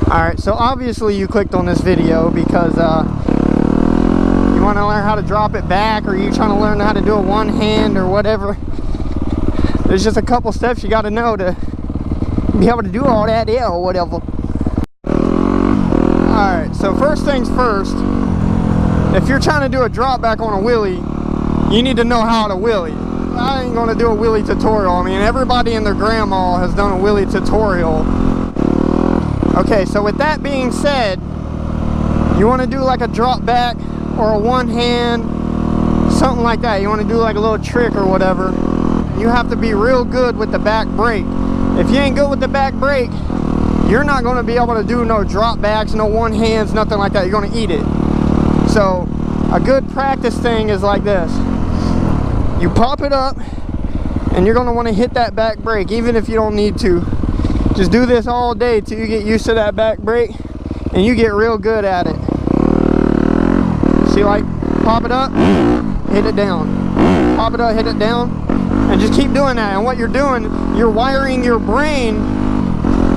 Alright, so obviously you clicked on this video because you want to learn how to drop it back, or you trying to learn how to do a one hand or whatever. There's just a couple steps you got to know to be able to do all that or whatever. Alright, so first things first, if you're trying to do a drop back on a wheelie, you need to know how to wheelie. I ain't going to do a wheelie tutorial. I mean, everybody and their grandma has done a wheelie tutorial. Okay, so with that being said, you want to do like a drop back or a one hand, something like that. You want to do like a little trick or whatever. You have to be real good with the back brake. If you ain't good with the back brake, you're not going to be able to do no drop backs, no one hands, nothing like that. You're going to eat it. So a good practice thing is like this. You pop it up and you're going to want to hit that back brake even if you don't need to. Just do this all day till you get used to that back brake and you get real good at it. See, like, pop it up, hit it down. Pop it up, hit it down, and just keep doing that. And what you're doing, you're wiring your brain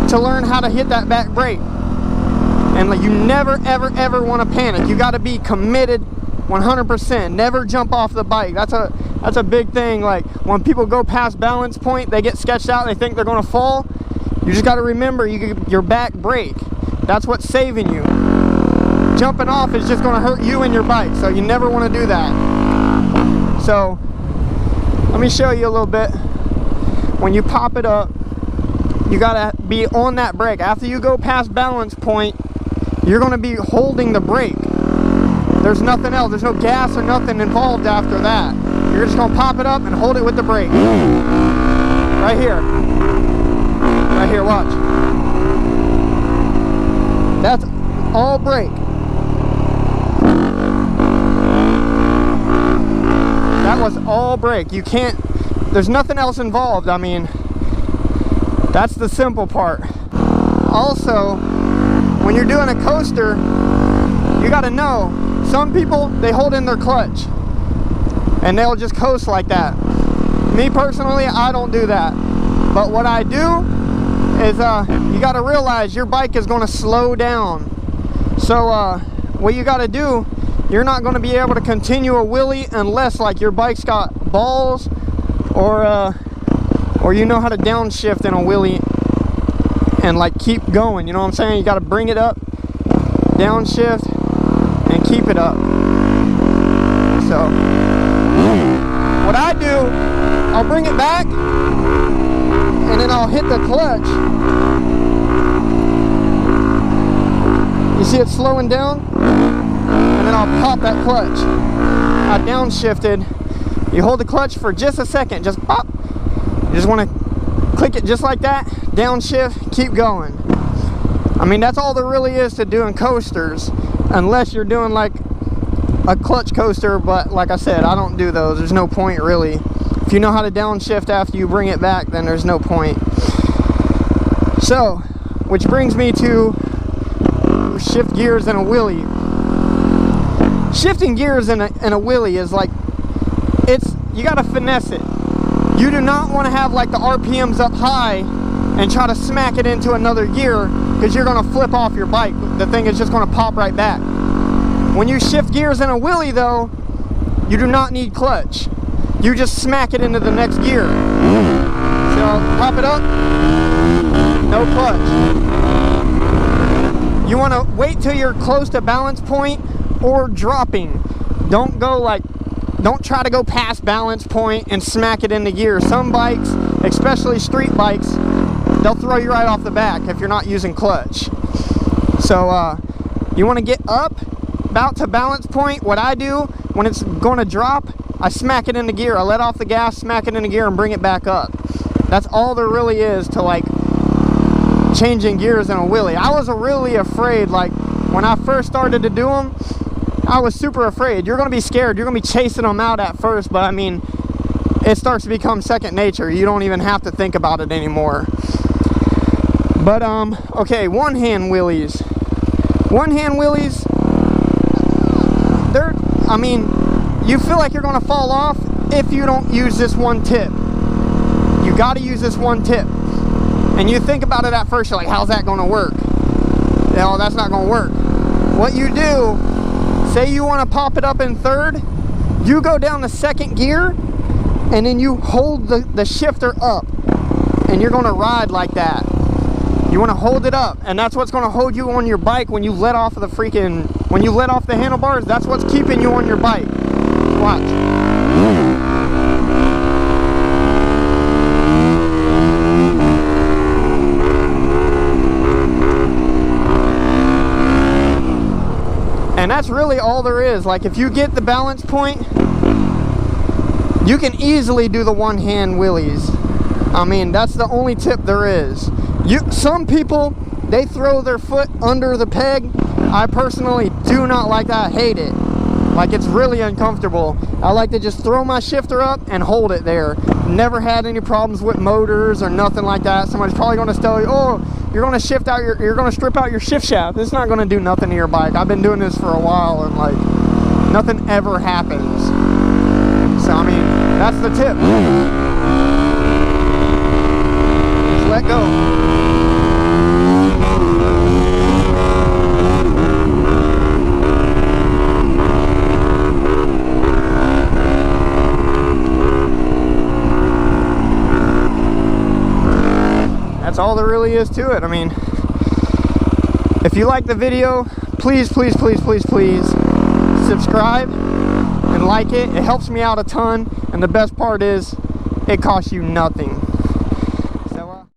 to learn how to hit that back brake. And like, you never, ever, ever want to panic. You got to be committed 100%. Never jump off the bike. That's a big thing. Like, when people go past balance point, they get sketched out, they think they're going to fall. You just got to remember your back brake. That's what's saving you. Jumping off is just going to hurt you and your bike, so you never want to do that. So let me show you a little bit. When you pop it up, you got to be on that brake. After you go past balance point, you're going to be holding the brake. There's nothing else. There's no gas or nothing involved after that. You're just going to pop it up and hold it with the brake. Right here. Right here, watch. That's all brake. That was all brake. You can't, there's nothing else involved. I mean, that's the simple part. Also, when you're doing a coaster, you got to know, some people, they hold in their clutch and they'll just coast like that. Me personally, I don't do that. But what I do is you got to realize your bike is going to slow down. So what you got to do, you're not going to be able to continue a wheelie unless like your bike's got balls or you know how to downshift in a wheelie and like keep going. You know what I'm saying? You got to bring it up, downshift, and keep it up. So what I do, I'll bring it back and then I'll hit the clutch. You see it slowing down? And then I'll pop that clutch. I downshifted. You hold the clutch for just a second, just pop. You just want to click it just like that, downshift, keep going. I mean, that's all there really is to doing coasters, unless you're doing like a clutch coaster, but like I said, I don't do those. There's no point really. If you know how to downshift after you bring it back, then there's no point. So, which brings me to shift gears in a wheelie. Shifting gears in a wheelie is like, you gotta finesse it. You do not want to have like the RPMs up high and try to smack it into another gear, because you're gonna flip off your bike. The thing is just gonna pop right back. When you shift gears in a wheelie though, you do not need clutch. You just smack it into the next gear. So pop it up, no clutch. You want to wait till you're close to balance point or dropping. Don't try to go past balance point and smack it into gear. Some bikes, especially street bikes, they'll throw you right off the back if you're not using clutch. So you want to get up about to balance point. What I do when it's going to drop, I smack it into gear. I let off the gas, smack it into gear, and bring it back up. That's all there really is to like changing gears in a wheelie. I was really afraid, like when I first started to do them, I was super afraid. You're going to be scared. You're going to be chasing them out at first, but I mean, it starts to become second nature. You don't even have to think about it anymore. But okay, one-hand wheelies. One-hand wheelies, I mean, you feel like you're going to fall off if you don't use this one tip. You got to use this one tip. And you think about it at first, you're like, how's that going to work? no, that's not gonna work. What you do, say you want to pop it up in third, you go down to second gear and then you hold the shifter up and you're gonna ride like that. You want to hold it up, and that's what's going to hold you on your bike when you let off of the when you let off the handlebars. That's what's keeping you on your bike. Watch. And that's really all there is. Like, if you get the balance point, you can easily do the one-hand wheelies. I mean, that's the only tip there is. Some people, they throw their foot under the peg. I personally do not like that. I hate it. Like, it's really uncomfortable. I like to just throw my shifter up and hold it there. Never had any problems with motors or nothing like that. Somebody's probably going to tell you, oh, you're going to strip out your shift shaft. It's not going to do nothing to your bike. I've been doing this for a while and like nothing ever happens. So I mean, that's the tip. Just let go. That's all there really is to it. I mean, if you like the video, please subscribe and like it. It helps me out a ton, and the best part is it costs you nothing.